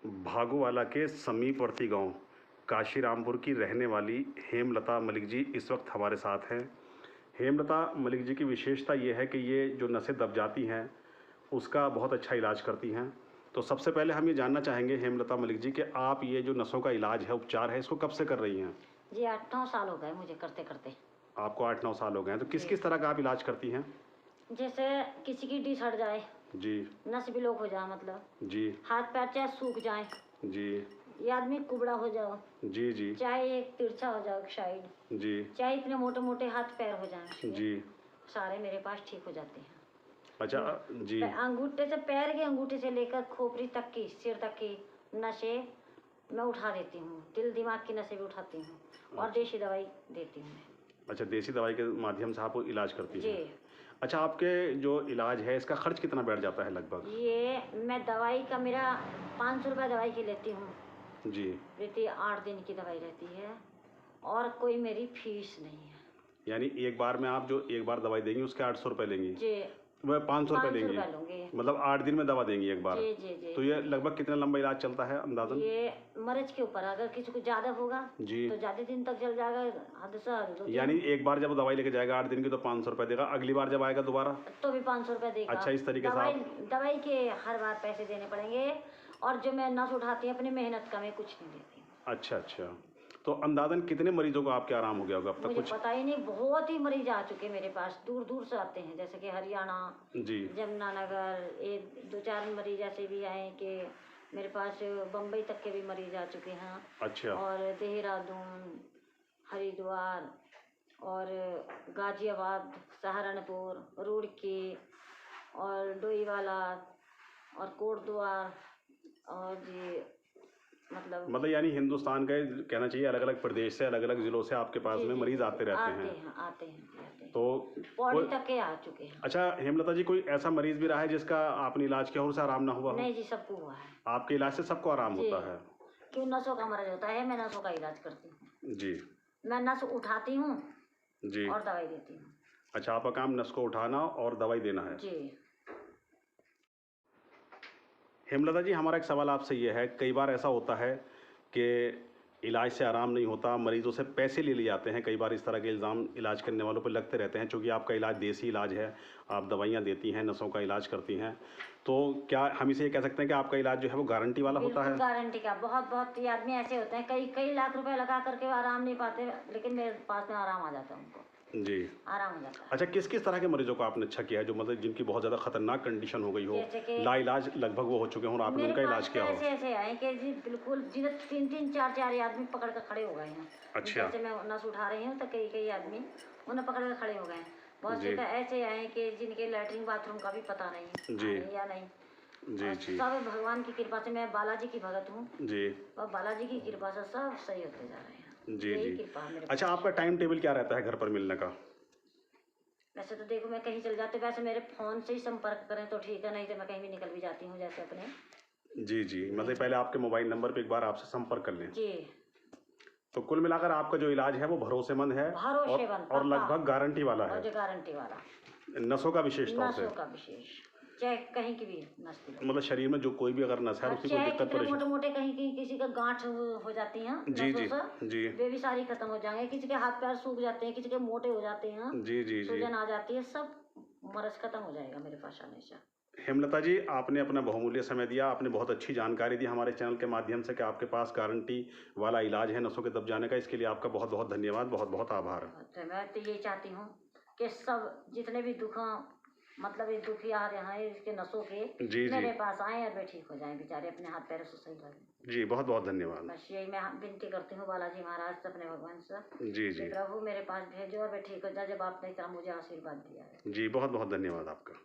भागूवाला के समीपवर्ती गांव काशीरामपुर की रहने वाली हेमलता मलिक जी इस वक्त हमारे साथ हैं। हेमलता मलिक जी की विशेषता ये है कि ये जो नसें दब जाती हैं उसका बहुत अच्छा इलाज करती हैं। तो सबसे पहले हम ये जानना चाहेंगे हेमलता मलिक जी कि आप ये जो नसों का इलाज है, उपचार है, इसको कब से कर रही हैं? जी 8-9 साल हो गए मुझे करते करते। आपको 8-9 साल हो गए हैं। तो किस जी। किस तरह का आप इलाज करती हैं? जैसे किसी की डिश हट जाए, जी नस ब्लॉक हो जाए, मतलब जी हाथ पैर चाहे सूख जाए, जी ये आदमी कुबड़ा हो जाओ, जी जी चाहे एक तिरछा हो जाओ एक साइड, जी चाहे इतने मोटे मोटे हाथ पैर हो जाए, जी। सारे मेरे पास ठीक हो जाते हैं। अच्छा जी अंगूठे से, पैर के अंगूठे से लेकर खोपड़ी तक की, सिर तक की नसें मैं उठा देती हूँ। दिल दिमाग की नसें भी उठाती हूँ और देसी दवाई देती हूँ मैं। अच्छा, देसी दवाई के माध्यम से आप इलाज करती हैं। जी। अच्छा, आपके जो इलाज है इसका खर्च कितना बैठ जाता है लगभग? ये मैं दवाई का मेरा 500 रुपये दवाई की लेती हूँ। जी। रहती 8 दिन की दवाई रहती है और कोई मेरी फीस नहीं है। यानी एक बार में आप जो एक बार दवाई देंगी उसके 800 रुपये लेंगी? जी। वह 500 रुपये लेंगी? लूँगी। मतलब 8 दिन में दवा देंगी एक बार? जी जी जी। तो ये लगभग कितना लंबा इलाज चलता है अंदाजन? ये मरीज के ऊपर, अगर किसी को ज़्यादा होगा जी तो ज़्यादा दिन तक चल जाएगा, हद से हद 2 दिन। यानी एक बार जब दवाई लेके जाएगा 8 दिन की तो 500 रुपये देगा, अगली बार जब आएगा दोबारा तो भी 500 रुपये देगा। अच्छा, इस तरीके से दवाई के हर बार पैसे देने पड़ेंगे और जो मैं नस उठाती हूँ अपनी मेहनत का, मैं कुछ नहीं देती। अच्छा अच्छा। तो अंदाजन कितने मरीजों को आपके आराम हो गया होगा अब तक? मुझे कुछ पता ही नहीं, बहुत ही मरीज आ चुके मेरे पास, दूर दूर से आते हैं, जैसे कि हरियाणा, जी जमुनानगर, एक 2-4 मरीज ऐसे भी आए कि मेरे पास बम्बई तक के भी मरीज आ चुके हैं। अच्छा और देहरादून, हरिद्वार और गाजियाबाद, सहारनपुर, रुड़की और डोईवाला और कोटद्वार और जी मतलब यानी हिंदुस्तान के कहना चाहिए अलग अलग प्रदेश से, अलग अलग जिलों से आपके पास में मरीज आते रहते हैं। आते हैं। तो पौड़ी तक के आ चुके हैं। अच्छा हेमलता जी, कोई ऐसा मरीज भी रहा है जिसका आपने इलाज किया और उसे आराम ना हुआ हो? नहीं जी, सबको हुआ है। आपके इलाज से सबको आराम होता है? क्यों, नसों का मरीज होता है, मैं नसों का इलाज करती हूँ। जी। मैं नस उठाती हूँ जी और दवाई देती हूँ। अच्छा, आपका काम नस को उठाना और दवाई देना है? जी। हेमलता जी, हमारा एक सवाल आपसे ये है, कई बार ऐसा होता है कि इलाज से आराम नहीं होता, मरीजों से पैसे ले लिए जाते हैं, कई बार इस तरह के इल्ज़ाम इलाज करने वालों पर लगते रहते हैं। चूँकि आपका इलाज देसी इलाज है, आप दवाइयाँ देती हैं, नसों का इलाज करती हैं, तो क्या हम इसे ये कह सकते हैं कि आपका इलाज जो है वो गारंटी वाला होता है? गारंटी का। बहुत ये आदमी ऐसे होते हैं, कई लाख रुपए लगा करके आराम नहीं पाते, लेकिन मेरे पास में आराम आ जाता है उनको। जी, आराम हो जाता है। अच्छा, किस किस तरह के मरीजों को आपने अच्छा किया है, जो मतलब जिनकी बहुत ज़्यादा खतरनाक कंडीशन हो गई हो, लाइलाज लगभग वो हो चुके हों और आपने उनका इलाज किया हो? ऐसे आए कि जी बिल्कुल, जिन्हें 3-3, 4-4 आदमी पकड़ कर खड़े हो गए हैं। अच्छा। जैसे मैं नस उठा रही हूँ तो कई आदमी उन्हें पकड़ कर खड़े हो गए हैं। बहुत से तो ऐसे आए कि जिनके लैट्रिन बाथरूम का भी पता नहीं जी या नहीं। जी जी सब भगवान की कृपा से, मैं बालाजी की भगत हूँ जी और बालाजी की कृपा से सब सही होते जा रहे हैं। जी यही जी। कृपा मेरे। अच्छा, आपका टाइम टेबल क्या रहता है घर पर मिलने का? वैसे तो देखो, मैं कहीं चल जाते, वैसे मेरे फ़ोन से ही संपर्क करें तो ठीक है, नहीं तो मैं कहीं भी निकल भी जाती हूँ, जैसे अपने। जी जी, मतलब पहले आपके मोबाइल नंबर पे एक बार आपसे संपर्क कर लें। जी। तो कुल मिलाकर आपका जो इलाज है वो भरोसेमंद है और लगभग गारंटी वाला है। गारंटी वाला। नसों का विशेष तौर से? नसों का विशेष, चाहे कहीं की भी नस की, मतलब शरीर में जो कोई भी अगर नस है उसकी कोई दिक्कत परेशानी, मोटे मोटे कहीं किसी का गांठ हो जाती है जी जी जी, वे भी सारी खत्म हो जाएंगे। किसी के हाथ पैर सूख जाते हैं, किसी के मोटे हो जाते हैं, जी जी जी, सूजन आ जाती है, सब मरज खत्म हो जाएगा मेरे पास आने से। हेमलता जी, आपने अपना बहुमूल्य समय दिया, आपने बहुत अच्छी जानकारी दी हमारे चैनल के माध्यम से कि आपके पास गारंटी वाला इलाज है नसों के दब जाने का। इसके लिए आपका बहुत बहुत धन्यवाद, बहुत बहुत आभार। तो मैं तो ये चाहती हूँ कि सब जितने भी दुख, मतलब ये दुखी आ रहे हैं इसके नसों के, जी मेरे पास आए और वे ठीक हो जाएं, बेचारे अपने हाथ पैरों से सही लगे। जी, बहुत बहुत धन्यवाद। बस यही मैं विनती करती हूँ बालाजी महाराज से, अपने भगवान से, जी जी, प्रभु मेरे पास भेजो और वे ठीक हो जाए, जब आपने इतना मुझे आशीर्वाद दिया है। जी, बहुत बहुत धन्यवाद आपका।